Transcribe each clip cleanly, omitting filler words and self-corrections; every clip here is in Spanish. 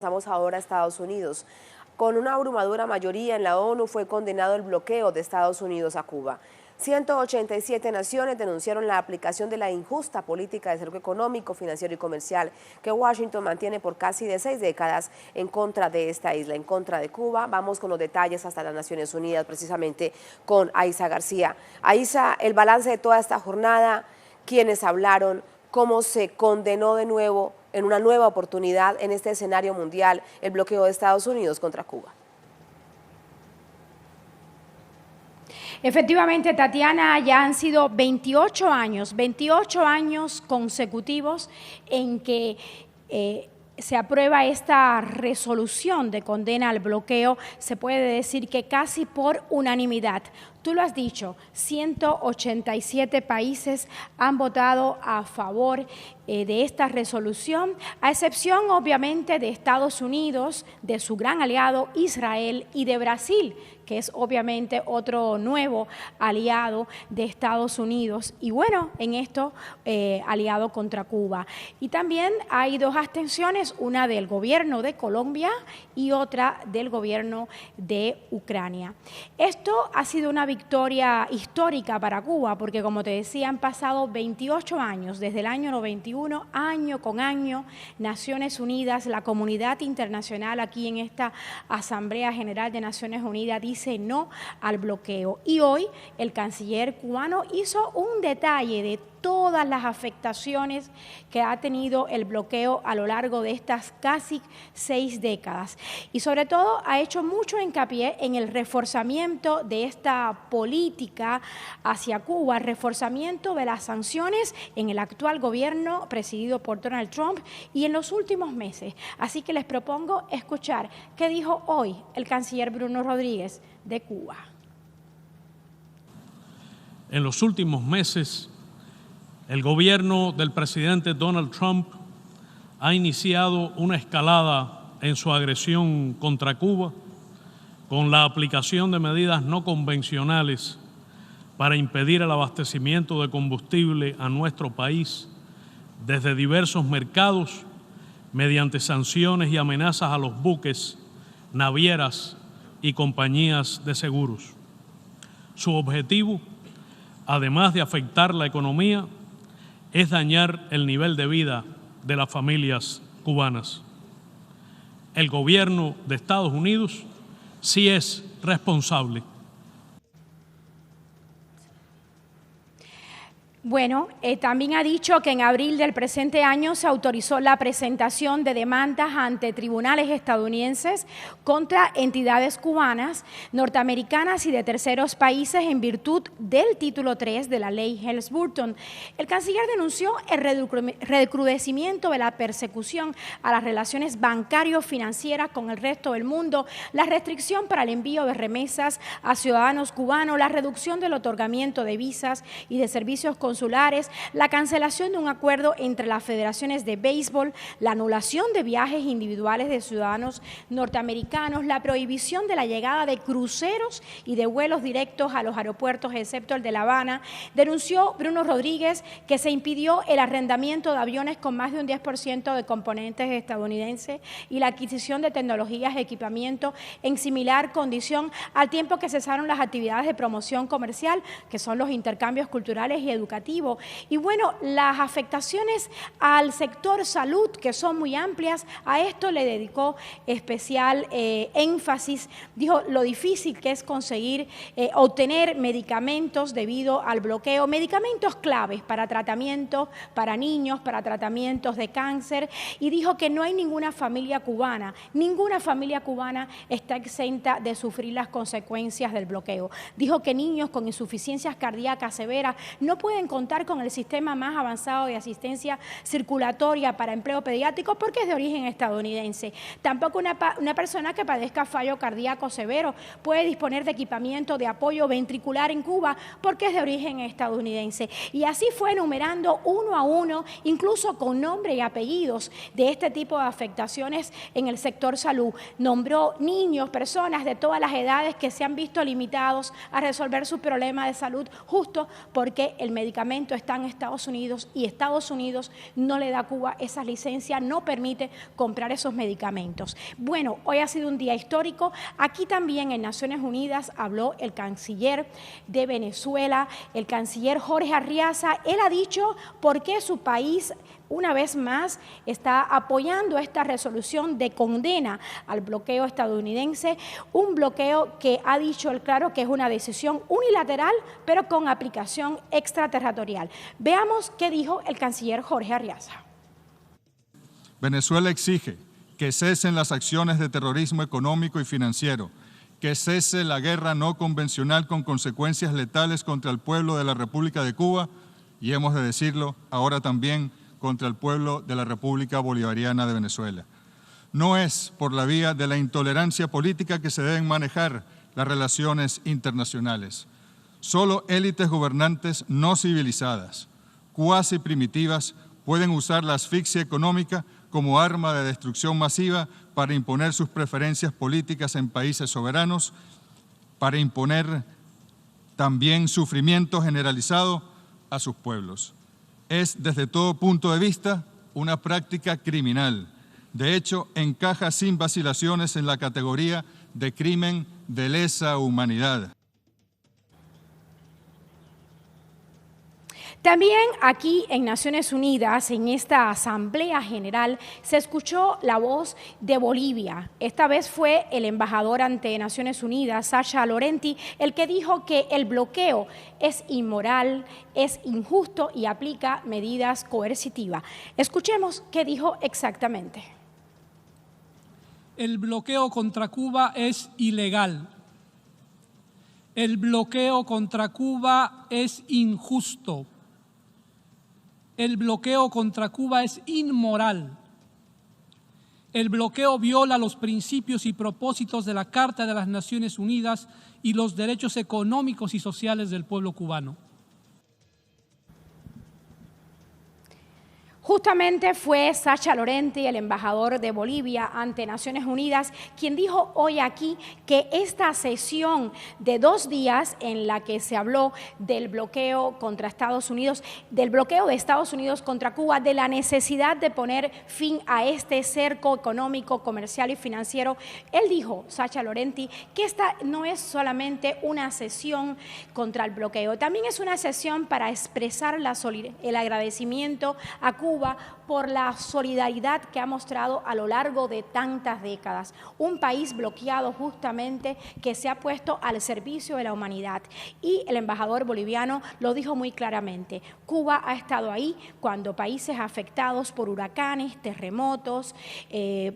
Pasamos ahora a Estados Unidos. Con una abrumadora mayoría en la ONU fue condenado el bloqueo de Estados Unidos a Cuba. 187 naciones denunciaron la aplicación de la injusta política de cerco económico, financiero y comercial que Washington mantiene por casi 6 décadas en contra de esta isla, en contra de Cuba. Vamos con los detalles hasta las Naciones Unidas, precisamente con Aiza García. Aiza, el balance de toda esta jornada, quienes hablaron, cómo se condenó de nuevo en una nueva oportunidad en este escenario mundial el bloqueo de Estados Unidos contra Cuba. Efectivamente, Tatiana, ya han sido 28 años consecutivos en que se aprueba esta resolución de condena al bloqueo, se puede decir que casi por unanimidad. Tú lo has dicho, 187 países han votado a favor de esta resolución, a excepción obviamente de Estados Unidos, de su gran aliado Israel y de Brasil, que es obviamente otro nuevo aliado de Estados Unidos y bueno, en esto aliado contra Cuba. Y también hay dos abstenciones, una del gobierno de Colombia y otra del gobierno de Ucrania. Esto ha sido una victoria histórica para Cuba porque, como te decía, han pasado 28 años, desde el año 91, año con año, Naciones Unidas, la comunidad internacional aquí en esta Asamblea General de Naciones Unidas dice no al bloqueo. Y hoy el canciller cubano hizo un detalle de todas las afectaciones que ha tenido el bloqueo a lo largo de estas casi 6 décadas. Y sobre todo ha hecho mucho hincapié en el reforzamiento de esta política hacia Cuba, el reforzamiento de las sanciones en el actual gobierno presidido por Donald Trump y en los últimos meses. Así que les propongo escuchar qué dijo hoy el canciller Bruno Rodríguez de Cuba. En los últimos meses, el gobierno del presidente Donald Trump ha iniciado una escalada en su agresión contra Cuba con la aplicación de medidas no convencionales para impedir el abastecimiento de combustible a nuestro país desde diversos mercados mediante sanciones y amenazas a los buques, navieras y compañías de seguros. Su objetivo, además de afectar la economía, es dañar el nivel de vida de las familias cubanas. El gobierno de Estados Unidos sí es responsable. Bueno, también ha dicho que en abril del presente año se autorizó la presentación de demandas ante tribunales estadounidenses contra entidades cubanas, norteamericanas y de terceros países en virtud del título 3 de la ley Helms-Burton. El canciller denunció el recrudecimiento de la persecución a las relaciones bancario-financieras con el resto del mundo, la restricción para el envío de remesas a ciudadanos cubanos, la reducción del otorgamiento de visas y de servicios consulares, la cancelación de un acuerdo entre las federaciones de béisbol, la anulación de viajes individuales de ciudadanos norteamericanos, la prohibición de la llegada de cruceros y de vuelos directos a los aeropuertos, excepto el de La Habana. Denunció Bruno Rodríguez que se impidió el arrendamiento de aviones con más de un 10% de componentes estadounidenses y la adquisición de tecnologías y equipamiento en similar condición, al tiempo que cesaron las actividades de promoción comercial, que son los intercambios culturales y educativos. Y bueno, las afectaciones al sector salud, que son muy amplias, a esto le dedicó especial énfasis. Dijo lo difícil que es conseguir obtener medicamentos debido al bloqueo, medicamentos claves para tratamientos para niños, para tratamientos de cáncer, y dijo que no hay ninguna familia cubana está exenta de sufrir las consecuencias del bloqueo. Dijo que niños con insuficiencias cardíacas severas no pueden contar con el sistema más avanzado de asistencia circulatoria para empleo pediátrico porque es de origen estadounidense. Tampoco una persona que padezca fallo cardíaco severo puede disponer de equipamiento de apoyo ventricular en Cuba porque es de origen estadounidense. Y así fue enumerando uno a uno, incluso con nombre y apellidos, de este tipo de afectaciones en el sector salud. Nombró niños, personas de todas las edades que se han visto limitados a resolver su problema de salud justo porque el medicamento medicamento está en Estados Unidos y Estados Unidos no le da a Cuba esas licencias, no permite comprar esos medicamentos. Bueno, hoy ha sido un día histórico. Aquí también en Naciones Unidas habló el canciller de Venezuela, el canciller Jorge Arriaza. Él ha dicho por qué su país una vez más está apoyando esta resolución de condena al bloqueo estadounidense, un bloqueo que ha dicho él claro que es una decisión unilateral, pero con aplicación extraterritorial. Veamos qué dijo el canciller Jorge Arriaza. Venezuela exige que cesen las acciones de terrorismo económico y financiero, que cese la guerra no convencional con consecuencias letales contra el pueblo de la República de Cuba y, hemos de decirlo, ahora también contra el pueblo de la República Bolivariana de Venezuela. No es por la vía de la intolerancia política que se deben manejar las relaciones internacionales. Solo élites gobernantes no civilizadas, cuasi primitivas, pueden usar la asfixia económica como arma de destrucción masiva para imponer sus preferencias políticas en países soberanos, para imponer también sufrimiento generalizado a sus pueblos. Es, desde todo punto de vista, una práctica criminal. De hecho, encaja sin vacilaciones en la categoría de crimen de lesa humanidad. También aquí en Naciones Unidas, en esta Asamblea General, se escuchó la voz de Bolivia. Esta vez fue el embajador ante Naciones Unidas, Sacha Laurenti, el que dijo que el bloqueo es inmoral, es injusto y aplica medidas coercitivas. Escuchemos qué dijo exactamente. El bloqueo contra Cuba es ilegal. El bloqueo contra Cuba es injusto. El bloqueo contra Cuba es inmoral. El bloqueo viola los principios y propósitos de la Carta de las Naciones Unidas y los derechos económicos y sociales del pueblo cubano. Justamente fue Sacha Laurenti, el embajador de Bolivia ante Naciones Unidas, quien dijo hoy aquí que esta sesión de 2 días en la que se habló del bloqueo contra Estados Unidos, del bloqueo de Estados Unidos contra Cuba, de la necesidad de poner fin a este cerco económico, comercial y financiero, él dijo, Sacha Laurenti, que esta no es solamente una sesión contra el bloqueo, también es una sesión para expresar el agradecimiento a Cuba por la solidaridad que ha mostrado a lo largo de tantas décadas. Un país bloqueado justamente que se ha puesto al servicio de la humanidad. Y el embajador boliviano lo dijo muy claramente. Cuba ha estado ahí cuando países afectados por huracanes, terremotos,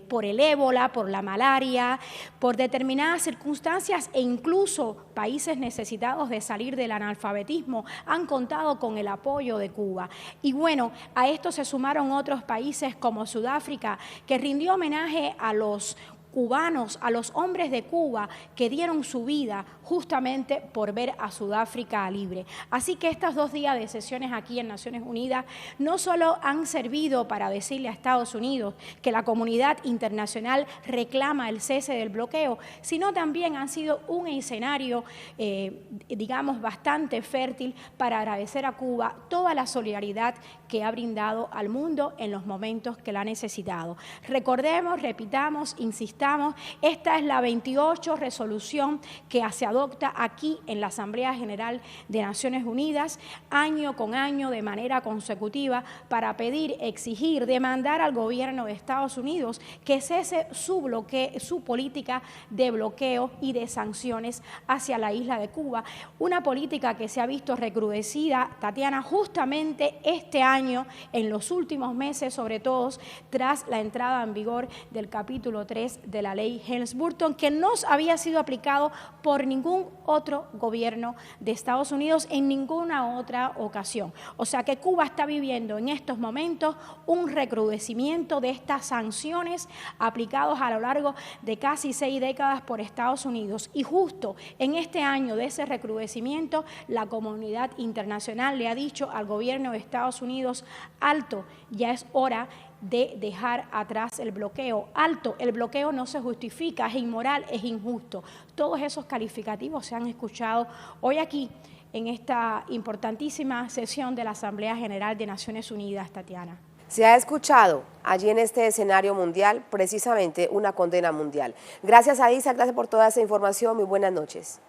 por el ébola, por la malaria, por determinadas circunstancias e incluso países necesitados de salir del analfabetismo han contado con el apoyo de Cuba. Y bueno, a esto se sumaron otros países como Sudáfrica, que rindió homenaje a los cubanos, a los hombres de Cuba que dieron su vida justamente por ver a Sudáfrica libre. Así que estos 2 días de sesiones aquí en Naciones Unidas no solo han servido para decirle a Estados Unidos que la comunidad internacional reclama el cese del bloqueo, sino también han sido un escenario, digamos, bastante fértil para agradecer a Cuba toda la solidaridad que ha brindado al mundo en los momentos que la ha necesitado. Recordemos, repitamos, insistamos, esta es la 28 resolución que se adopta aquí en la Asamblea General de Naciones Unidas, año con año, de manera consecutiva, para pedir, exigir, demandar al gobierno de Estados Unidos que cese su política de bloqueo y de sanciones hacia la isla de Cuba. Una política que se ha visto recrudecida, Tatiana, justamente este año, en los últimos meses, sobre todo tras la entrada en vigor del capítulo 3 de la ley Helms-Burton, que no había sido aplicado por ningún otro gobierno de Estados Unidos en ninguna otra ocasión. O sea que Cuba está viviendo en estos momentos un recrudecimiento de estas sanciones aplicadas a lo largo de casi 6 décadas por Estados Unidos. Y justo en este año de ese recrudecimiento, la comunidad internacional le ha dicho al gobierno de Estados Unidos, alto, ya es hora de dejar atrás el bloqueo. Alto, el bloqueo no se justifica, es inmoral, es injusto. Todos esos calificativos se han escuchado hoy aquí en esta importantísima sesión de la Asamblea General de Naciones Unidas, Tatiana. Se ha escuchado allí en este escenario mundial precisamente una condena mundial. Gracias a Isa, gracias por toda esa información, muy buenas noches.